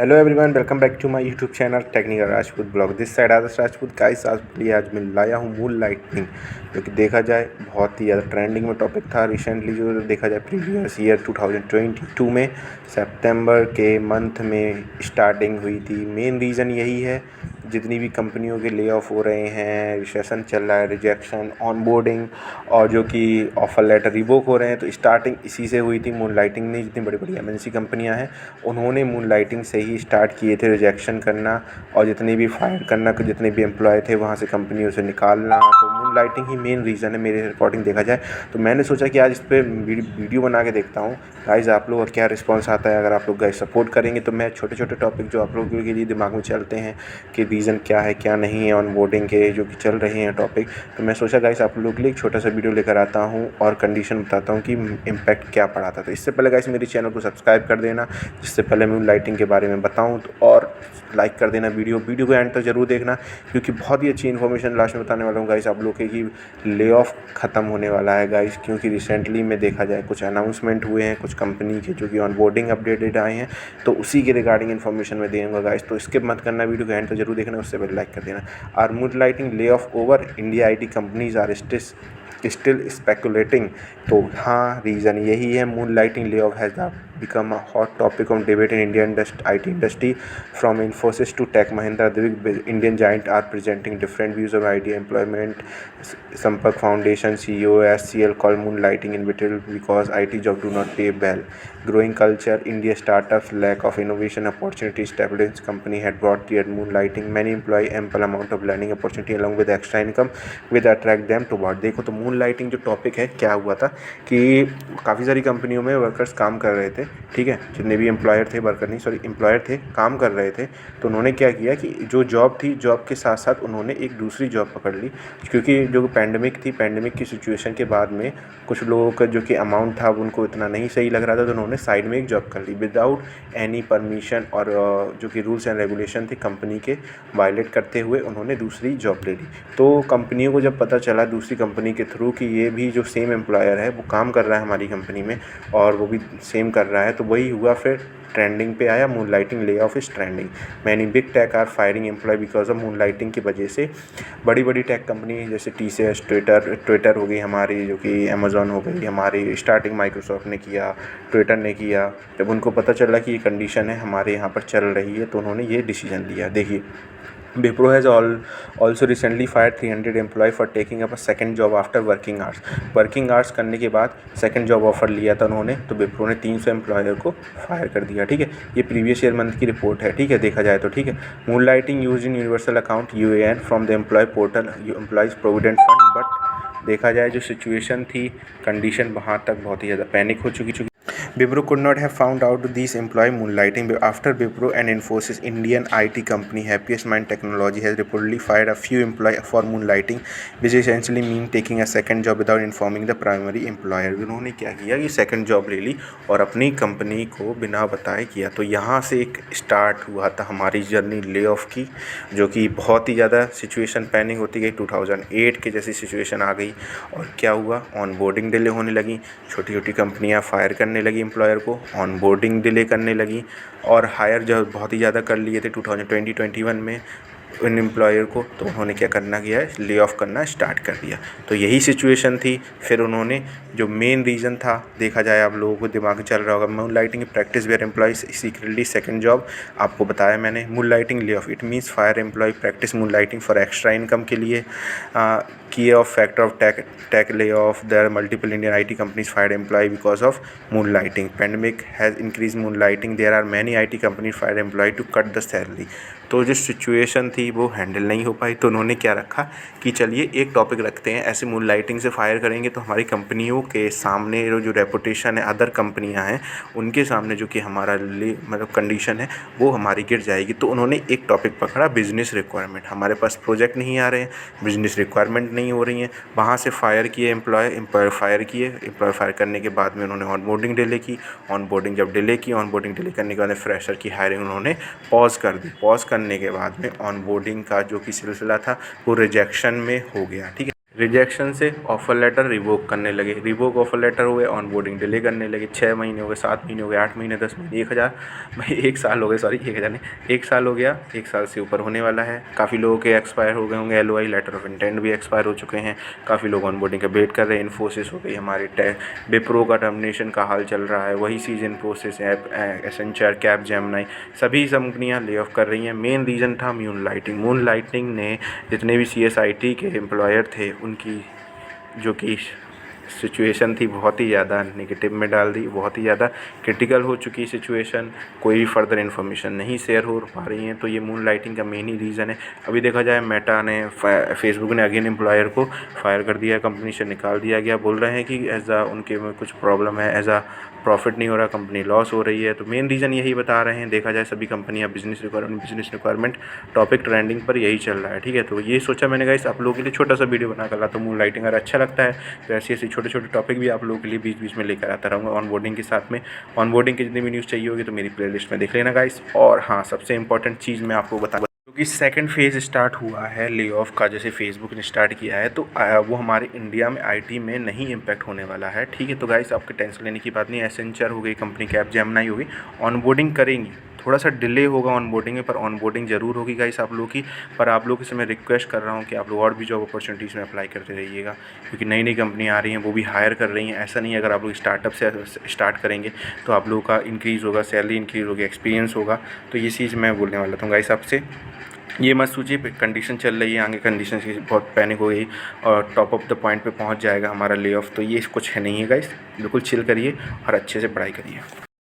Hello everyone, welcome back to my YouTube channel technical Rajput blog. This side Adarsh Rajput guys. आज मैं लाया हूँ moon lightning, जो कि देखा जाए बहुत ही ज़्यादा ट्रेंडिंग में टॉपिक था रिसेंटली। जो देखा जाए प्रीवियस ईयर 2022 में सितंबर के मंथ में स्टार्टिंग हुई थी। मेन रीज़न यही है, जितनी भी कंपनियों के ले ऑफ हो रहे हैं, रिसेशन चल रहा है, रिजेक्शन, ऑनबोर्डिंग और जो कि ऑफर लेटर रिवोक हो रहे हैं, तो स्टार्टिंग इसी से हुई थी। मून लाइटिंग ने, जितनी बड़ी बड़ी एमएनसी कंपनियां हैं, उन्होंने मून लाइटिंग से ही स्टार्ट किए थे रिजेक्शन करना और जितने भी फायर करना, जितने भी एम्प्लॉय थे वहाँ से कंपनियों से निकालना। तो मून लाइटिंग ही मेन रीज़न है मेरे अकॉर्डिंग देखा जाए। तो मैंने सोचा कि आज इस पर वीडियो बना के देखता हूँ गाइस, आप लोगों का क्या रिस्पॉन्स आता है। अगर आप लोग गाइस सपोर्ट करेंगे तो मैं छोटे छोटे टॉपिक जो आप लोगों के लिए दिमाग में चलते हैं कि रीज़न क्या है क्या नहीं है ऑन बोर्डिंग के जो कि चल रहे हैं टॉपिक, तो मैं सोचा गाइस आप लोगों के लिए एक छोटा सा वीडियो लेकर आता हूँ और कंडीशन बताता हूँ कि इम्पैक्ट क्या पड़ा था। तो इससे पहले गाइस मेरे चैनल को सब्सक्राइब कर देना, जिससे पहले मैं लाइटिंग के बारे में बताऊँ तो, और लाइक कर देना वीडियो को एंड तक जरूर देखना, क्योंकि बहुत ही अच्छी इन्फॉर्मेशन लास्ट में बताने वाला हूँ गाइस आप लोग के कि ले ऑफ ख़त्म होने वाला है गाइस। क्योंकि रिसेंटली में देखा जाए कुछ अनाउंसमेंट हुए हैं कुछ कंपनी के, जो कि ऑन बोर्डिंग अपडेटेड आए हैं, तो उसी के रिगार्डिंग इन्फॉर्मेशन में देंगे गाइस। तो स्किप मत करना, वीडियो को एंड तक जरूर देखना, उससे पहले लाइक कर देना। Are moonlighting layoff over, India IT companies are still speculating. तो हाँ, रीज़न यही है, moonlighting layoff has become a hot topic of debate in Indian IT industry. From Infosys to Tech Mahindra, the big Indian giant are presenting different views of IT employment. Sampak Foundation CEO SCL call moonlighting inevitable because IT jobs do not pay well. Growing culture, India startups lack of innovation opportunities. Established company had brought their moonlighting. Many employ ample amount of learning opportunity along with extra income with attract them to what। देखो तो moonlighting जो topic है, क्या हुआ था कि काफ़ी सारी कंपनियों में वर्कर्स काम कर रहे थे, ठीक है, जितने भी एम्प्लॉयर थे, वर्कर नहीं सॉरी एम्प्लॉयर थे, काम कर रहे थे। तो उन्होंने क्या किया कि जो जॉब थी, जॉब के साथ साथ उन्होंने एक दूसरी जॉब पकड़ ली, क्योंकि जो पैंडमिक थी, पैंडमिक की सिचुएशन के बाद में कुछ लोगों का जो कि अमाउंट था उनको इतना नहीं सही लग रहा था, तो उन्होंने साइड में एक जॉब कर ली विदाउट एनी परमिशन, और जो कि रूल्स एंड रेगुलेशन थे कंपनी के वायलेट करते हुए उन्होंने दूसरी जॉब ले ली। तो कंपनियों को जब पता चला दूसरी कंपनी के थ्रू कि ये भी जो सेम एम्प्लॉयर है वो काम कर रहा है हमारी कंपनी में और वो भी सेम कर रहा है, तो वही हुआ, फिर ट्रेंडिंग पे आया moonlighting layoff is trending. Many big tech are firing employ because of moonlighting की वजह से। बड़ी बड़ी टेक कंपनी जैसे TCS, ट्विटर हो गई हमारी, जो कि अमेज़ॉन हो गई हमारी, स्टार्टिंग माइक्रोसॉफ्ट ने किया, ट्विटर ने किया। जब उनको पता चला कि ये कंडीशन है हमारे यहाँ पर चल रही है, तो उन्होंने ये डिसीजन लिया। देखिए, Wipro has also recently fired 300 employee for taking up a second job after working hours। Working hours करने के बाद सेकंड जॉब ऑफर लिया था उन्होंने, तो विप्रो ने 300 एम्प्लॉयर को फायर कर दिया, ठीक है। ये प्रीवियस ईयर मंथ की रिपोर्ट है, ठीक है, देखा जाए तो, ठीक है। Moonlighting use in universal account UAN from the employ portal employees provident fund. But देखा जाए जो सिचुएशन थी, कंडीशन वहाँ तक बहुत ही ज़्यादा पैनिक हो चुकी। Wipro could not have found out these employee moonlighting after Wipro and Infosys, Indian IT company Happiest Mind Technology, has reportedly fired a few employees for moonlighting, which essentially means taking a second job without informing the primary employer। उन्होंने क्या किया कि second job ले ली और अपनी company को बिना बताए किया। तो यहाँ से एक स्टार्ट हुआ था हमारी जर्नी ले ऑफ की, जो कि बहुत ही ज़्यादा सिचुएशन पैनिक होती गई। 2008 के जैसी सिचुएशन आ गई और क्या हुआ, ऑन बोर्डिंग डिले होने लगी, छोटी छोटी कंपनियाँ फायर करने लगी एम्प्लॉयर को, ऑन बोर्डिंग डिले करने लगी, और हायर जो बहुत ही ज़्यादा कर लिए थे 2020-21 में इन एम्प्लॉयर को, तो उन्होंने क्या करना किया है, ले ऑफ करना स्टार्ट कर दिया। तो यही सिचुएशन थी। फिर उन्होंने जो मेन रीज़न था, देखा जाए आप लोगों को दिमाग में चल रहा होगा, moonlighting practice where employees secretly second job. आपको बताया मैंने, moonlighting layoff it means fire employ practice moonlighting for extra income के लिए। Key of factor of tech layoff, there multiple Indian IT companies fired employ because of moonlighting. Pandemic has increase moonlighting, there are many IT company fired employ to cut the salary. तो जो situation थी वो handle नहीं हो पाई, तो उन्होंने क्या रखा कि चलिए एक टॉपिक रखते हैं, ऐसे मून लाइटिंग से फायर करेंगे तो हमारी कंपनियों के सामने जो रेपुटेशन है अदर कंपनियां हैं उनके सामने, जो कि हमारा मतलब कंडीशन है वो हमारी गिर जाएगी। तो उन्होंने एक टॉपिक पकड़ा, बिजनेस रिक्वायरमेंट। हमारे पास प्रोजेक्ट नहीं आ रहे हैं, बिजनेस रिक्वायरमेंट नहीं हो रही हैं, वहाँ से फायर किए एम्प्लॉय फायर किए। एम्प्लॉय फायर करने के बाद में उन्होंने ऑन बोर्डिंग डिले की। ऑन बोर्डिंग जब डिले की, ऑन बोर्डिंग डिले करने के बाद फ्रेशर की हायरिंग उन्होंने पॉज कर दी। पॉज करने के बाद में ऑन बोर्डिंग का जो कि सिलसिला था वो रिजेक्शन में हो गया, ठीक है। रिजेक्शन से ऑफर लेटर रिवोक करने लगे, रिवोक ऑफर लेटर हुए, ऑनबोर्डिंग डिले करने लगे। 6 महीने हो गए, 7 महीने हो गए, 8 महीने, 10 महीने, 1000 भाई 1 साल हो गए, सॉरी 1000 नहीं, 1 साल हो गया, 1 साल से ऊपर होने वाला है। काफ़ी लोगों के एक्सपायर हो गए होंगे, एलओआई लेटर ऑफ इंटेंट भी एक्सपायर हो चुके हैं। काफ़ी लोग ऑनबोर्डिंग का वेट कर रहे हैं। इन्फोसिस हो गई हमारी, विप्रो का टर्मिनेशन का हाल चल रहा है, वही चीज़ इन्फोसिस, एसेंचर, कैपजेमिनी, सभी कंपनियाँ ले ऑफ कर रही हैं। मेन रीज़न था मून लाइटनिंग ने जितने भी सीएसआईटी के एम्प्लॉयर थे उनकी जो कि सिचुएशन थी बहुत ही ज़्यादा नेगेटिव में डाल दी, बहुत ही ज़्यादा क्रिटिकल हो चुकी सिचुएशन। कोई भी फर्दर इन्फॉर्मेशन नहीं शेयर हो पा रही है, तो ये मून लाइटिंग का मेन ही रीज़न है। अभी देखा जाए मेटा ने, फेसबुक ने अगेन एम्प्लॉयर को फायर कर दिया, कंपनी से निकाल दिया गया। बोल रहे हैं कि एज आ उनके में कुछ प्रॉब्लम है, एज आ प्रॉफिट नहीं हो रहा, कंपनी लॉस हो रही है। तो मेन रीज़न यही बता रहे हैं। देखा जाए सभी कंपनियां बिजनेस रिक्वायरमेंट टॉपिक ट्रेंडिंग पर यही चल रहा है, ठीक है। तो ये सोचा मैंने गाइस आप लोगों के लिए छोटा सा वीडियो बना कर ला, तो मून लाइटिंग अगर अच्छा लगता है तो ऐसे छोटे छोटे टॉपिक भी आप लोगों के लिए बीच बीच में लेकर आता रहूँगा ऑनबोर्डिंग के साथ में। ऑनबोर्डिंग की जितनी भी न्यूज़ चाहिए होगी तो मेरी प्लेलिस्ट में देख लेना गाइस। और हाँ, सबसे इंपॉर्टेंट चीज़ मैं आपको बता, क्योंकि सेकंड फेज़ स्टार्ट हुआ है ले ऑफ का, जैसे फेसबुक ने स्टार्ट किया है, तो वो हमारे इंडिया में आईटी में नहीं इम्पैक्ट होने वाला है, ठीक है। तो गाइस आपके टेंशन लेने की बात नहीं। एसेंचर हो गई कंपनी, कैपजेमिनी हो गई, ऑनबोर्डिंग करेंगी। थोड़ा सा डिले होगा ऑनबोर्डिंग में, पर ऑनबोर्डिंग ज़रूर होगी गाइस आप लोगों की। पर आप लोगों से मैं रिक्वेस्ट कर रहा हूँ कि आप लोग और भी जॉब अपॉर्चुनिटीज़ में अप्लाई करते रहिएगा, क्योंकि नई नई कंपनियाँ आ रही हैं, वो भी हायर कर रही हैं। ऐसा नहीं है अगर आप लोग स्टार्टअप से स्टार्ट करेंगे तो आप लोगों का इंक्रीज़ होगा, सैलरी इंक्रीज़ होगी, एक्सपीरियंस होगा। तो ये चीज़ मैं बोलने वाला था गाइस आपसे। ये मत सोचिए कंडीशन चल रही है आगे, कंडीशन की बहुत पैनिक हो गई और टॉप ऑफ द पॉइंट पे पहुंच जाएगा हमारा ले ऑफ, तो ये कुछ है नहीं है गाइस। बिल्कुल चिल करिए और अच्छे से पढ़ाई करिए।